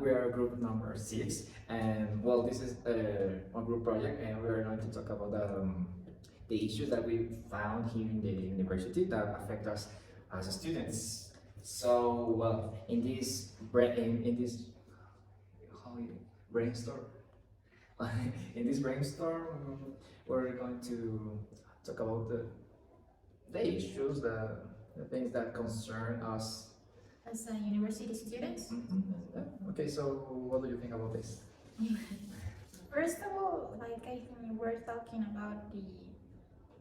we are group number 6, and well, this is a group project, and we are going to talk about the issues that we found here in the university that affect us as students. So, well, in this how brainstorm, in this brainstorm, we're going to talk about the issues, the things that concern us as a university students. Okay, so what do you think about this? First of all, like I think we're talking about the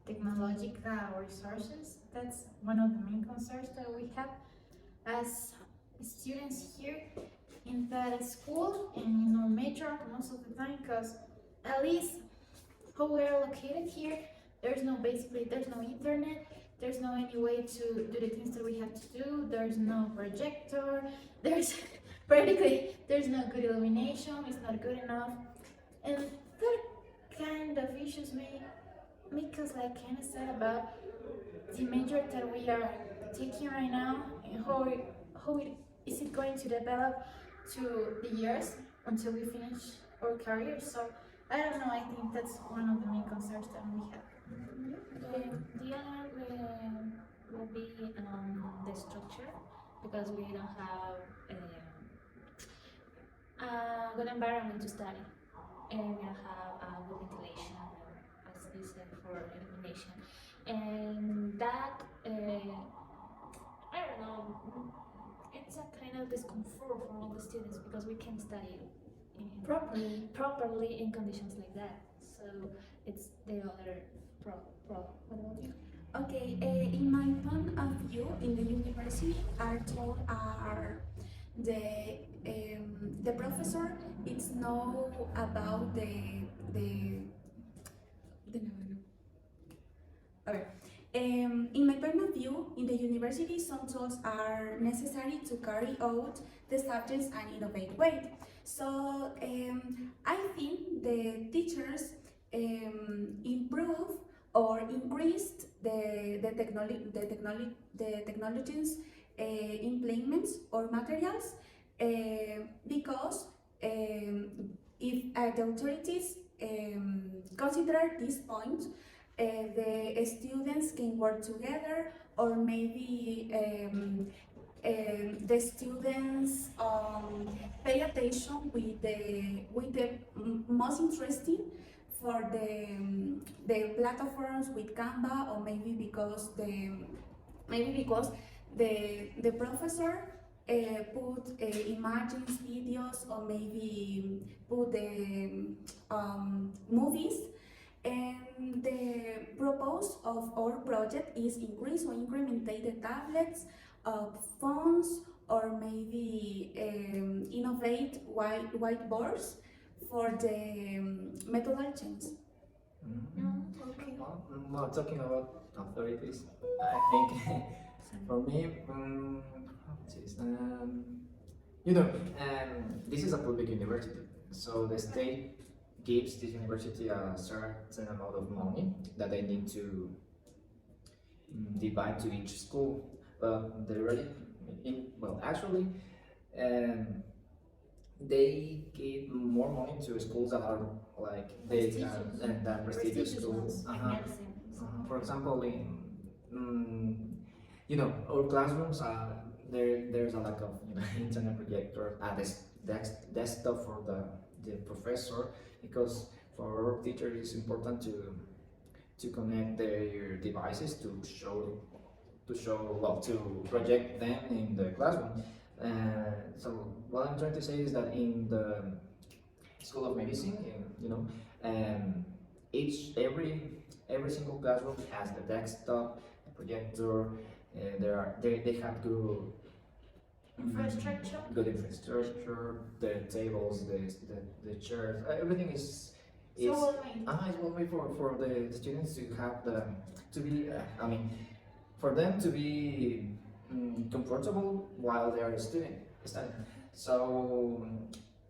technological resources. That's one of the main concerns that we have as students here in the school and in our major most of the time, because at least how we are located here, there's no internet, there's no any way to do the things that we have to do, there's no projector, there's there's no good illumination, it's not good enough, and that kind of issues make us like kind of sad about the major that we are taking right now, and how it is it going to develop to the years until we finish our career. So I don't know, I think that's one of the main concerns that we have. The other will be the structure, because we don't have a good environment to study, and we don't have good ventilation, as you said, for illumination, and that I don't know, it's a kind of discomfort for all the students, because we can study properly in conditions like that. So it's the other problem. What about you? Okay, in my point of view, in the university, our tool are the professor. It's know about okay. In my point of view, in the university, some tools are necessary to carry out the subjects and innovate way. So I think the teachers improve or increased the technologies implements or materials, because if the authorities consider this point, the students can work together, or maybe the students pay attention with the most interesting for the platforms with Canva, or maybe because the professor put images, videos, or maybe put the movies. And the purpose of our project is increase or increment the tablets, phones, or maybe innovate whiteboards for the methodal change. Okay. Well, talking about authorities, I think for me, you know, this is a public university, so the state gives this university a certain amount of money that they need to divide to each school. But actually, they give more money to schools that are like big and prestigious schools. For example, in our classrooms, there's a lack of internet projector, desktop for the professor, because for our teachers it's important to connect their devices to project them in the classroom. So what I'm trying to say is that in the School of Medicine, every single classroom has the desktop, the projector. They have good infrastructure, the tables, the chairs, everything is well made. It's well made for the students to have for them to be comfortable while they are studying. So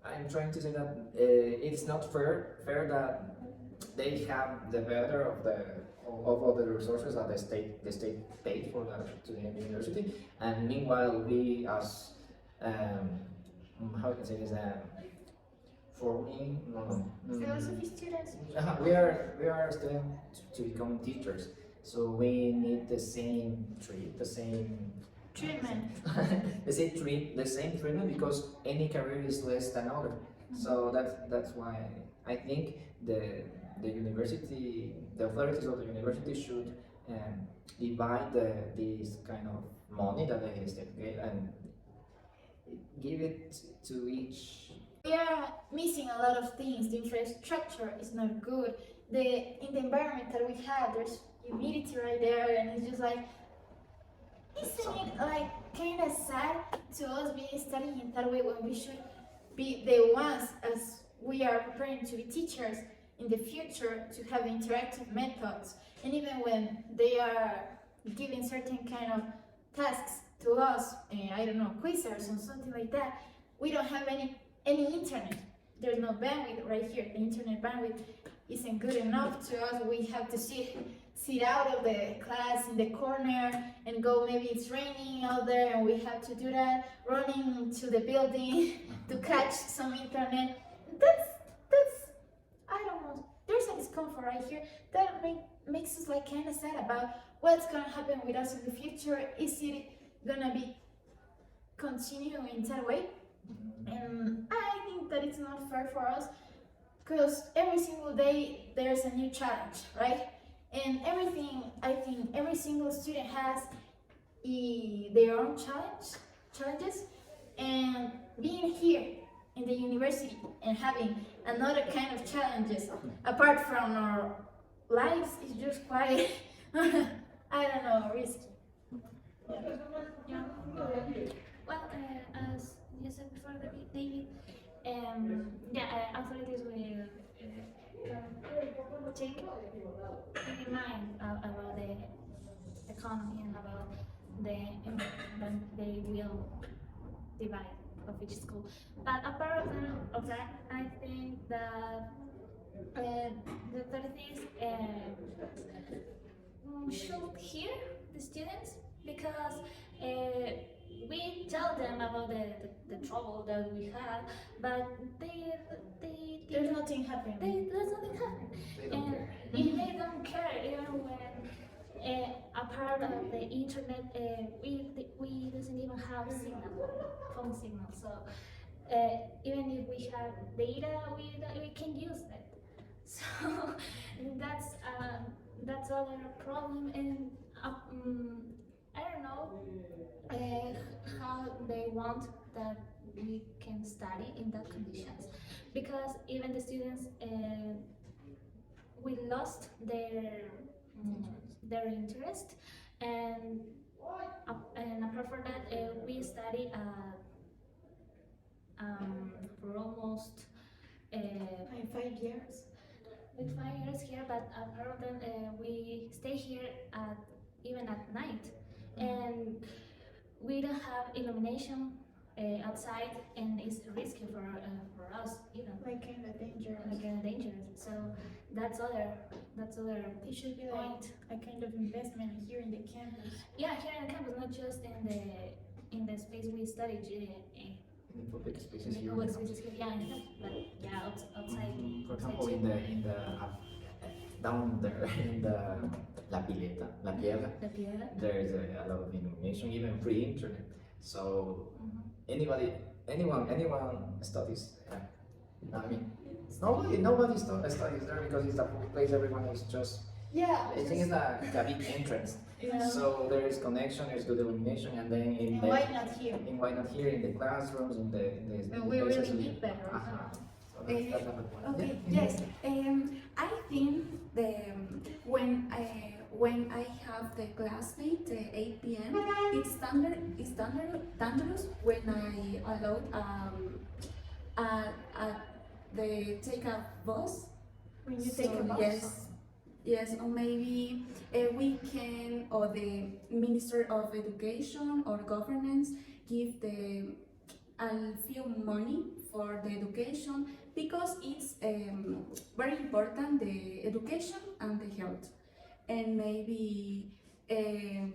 I'm trying to say that it's not fair that they have the better of all the resources that the state paid for to the university, and meanwhile we as how can I say this? For me, Philosophy students. we are students to become teachers, so we need the same treat, the same Treatment. the same treatment because any career is less than other. So that's why I think the university, the authorities of the university should divide this kind of money that they get and give it to each. We are missing a lot of things. The infrastructure is not good. In the environment that we have, there's humidity right there, and it's just like, isn't it like kind of sad to us being studying in that way when we should be the ones, as we are preparing to be teachers in the future, to have interactive methods, and even when they are giving certain kind of tasks to us, I don't know, quizzes or something like that, we don't have any internet. There's no bandwidth right here. The internet bandwidth isn't good enough to us. We have to sit out of the class in the corner and go, maybe it's raining out there and we have to do that, running to the building to catch some internet. That's I don't know, there's a discomfort right here that makes us like kind of sad about what's gonna happen with us in the future. Is it gonna be continuing in that way? And I think that it's not fair for us, because every single day there's a new challenge, right? And I think every single student has their own challenges, and being here in the university and having another kind of challenges apart from our lives is just quite, I don't know, risky. Yeah. Well, as you said before, David, authorities will take in mind about the economy and about that they will divide of each school. But apart of that, I think that the authorities should hear the students, because we tell them about the trouble that we have, but There's nothing happening. there's nothing happening. They don't care. If they don't care, even when a part of the internet, we doesn't even have phone signal. So even if we have data, we can use it. So that's other problem, and I don't know how they want that we can study in that conditions, because even the students we lost their interest, and apart from that we study for almost In 5 years. with 5 years here, but apart from that we stay here even at night, and we don't have illumination outside, and it's risky for us even. Like kind of dangerous. Like dangerous. So that's other It should be like point. a kind of investment here in the campus. Yeah, here in the campus, not just in the space we study, In the public spaces in the here. public spaces here, but yeah, outside. For example, in the down there in the La Pileta, La Piedra, The piedra. there is a lot of illumination, even free internet. So anyone studies. I mean, nobody studies there because it's a public place. Everyone is just. Yeah. I think it's like a big entrance. Yeah. So there is connection, there's good illumination, and then in And the why not here? in why not here in the classrooms, in the And we places really need that, right? So that's the point. Okay, Yeah. yes. I think when I have the classmate 8 p.m., it's dangerous when I allow the take a bus. When you take a bus. Yes, or maybe we can, or the Minister of Education or governance give a few money for the education, because it's very important, the education and the health. And maybe I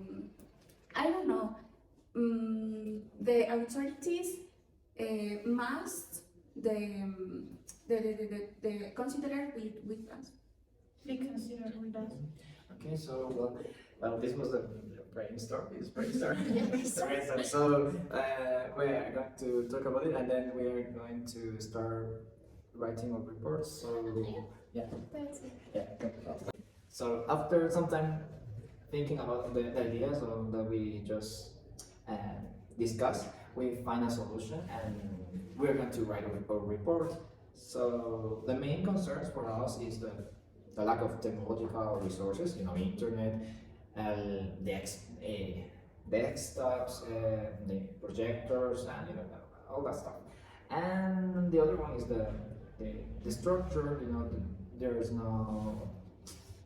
don't know, the authorities must the consider with us. Be considered with us. Okay, so well, this was a brainstorm. It's brainstorm. Yes. So we are going to talk about it, and then we are going to start writing our reports. So yeah, That's it. yeah. So after some time thinking about the ideas that we just discussed, we find a solution, and we're going to write a report. So the main concerns for us is the lack of technological resources, internet, desktops, the projectors, and all that stuff. And the other one is the structure. There is no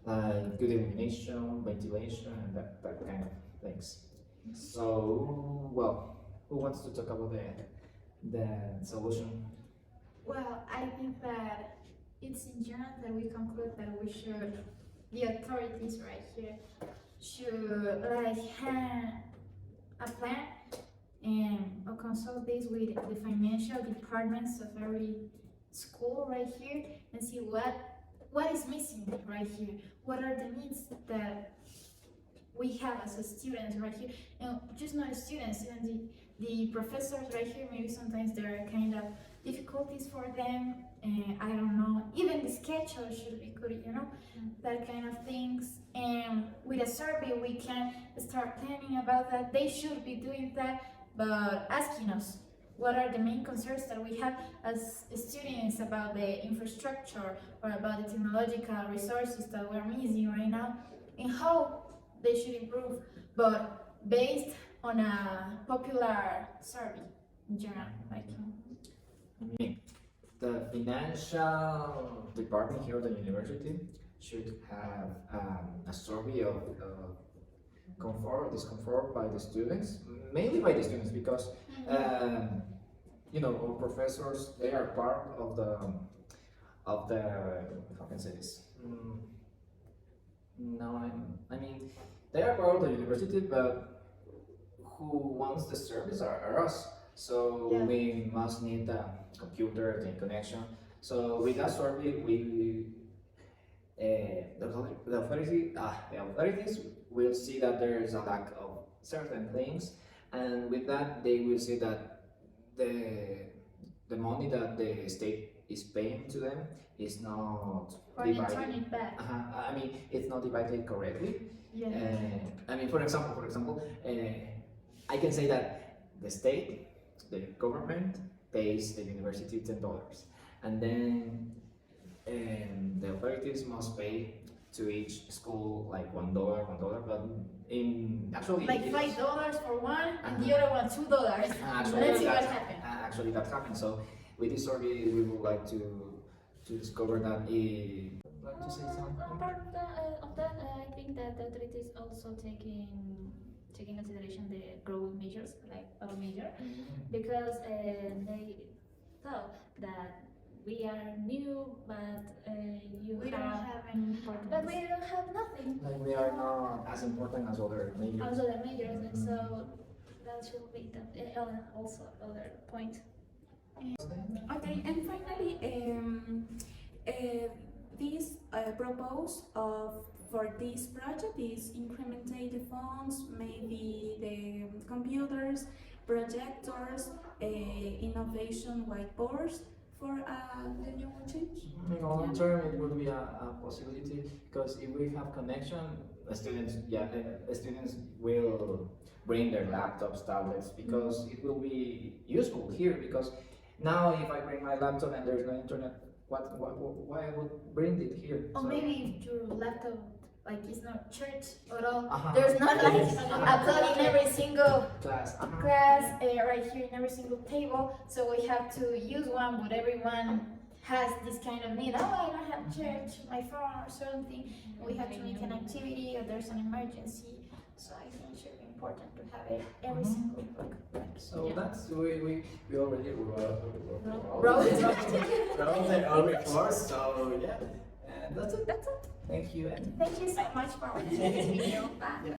good illumination, ventilation, and that kind of things. So, well, who wants to talk about the solution? Well, I think that it's in general that we conclude that we should, the authorities right here, should have a plan and consult this with the financial departments of every school right here and see what is missing right here. What are the needs that we have as a students right here, and just not students, even the professors right here. Maybe sometimes there are kind of difficulties for them, and I don't know. Even the schedule should be good, that kind of things. And with a survey, we can start planning about that. They should be doing that, but asking us what are the main concerns that we have as students about the infrastructure or about the technological resources that we're missing right now, and how they should improve, but based on a popular survey in general. The financial department here at the university should have a survey of comfort or discomfort by the students, mainly by the students, because our professors, they are part of the how can I say this? I mean, they are part of the university, but who wants the service are us. So Yeah. we must need the computer, the connection. So with that survey, the authorities will see that there is a lack of certain things, and with that they will see that the money that the state is paying to them is not Or you turn it back. I mean, it's not divided correctly. Yeah. I mean, for example, I can say that the state, the government, pays the university $10, and then the authorities must pay to each school like $1, but in actually Like it is- $5 for one, and the other one $2. Actually, Let's see what that- happens. Actually, that happened. So with this survey, we would like to discover that. Like to say something? Apart of that, I think that the authorities also taking consideration the growth measures like auto major, because they thought that we are new, but We don't have any importance. but we don't have nothing Like we are not as important as other majors. as other majors, and so that should be the also other point. Okay, and finally, this propose for this project is incrementate the funds, maybe the computers, projectors, innovation whiteboards for the new change. In the long term, it would be a possibility, because if we have connection, the students will bring their laptops, tablets, because it will be useful here. Because now, if I bring my laptop and there's no internet, why I would bring it here? Or So- maybe if your laptop is not church at all. Uh-huh. There's not Yes. a plug in every single class. class right here in every single table. So we have to use one, but everyone has this kind of need. Oh, I don't have church, my phone or something. We have to make an activity or there's an emergency. So I think it should be important to have it every Mhm. single book. So that's we already Wrote. wrote our report. So yeah, and that's it. That's it. Thank you. And Thank you so much for watching this video. Bye.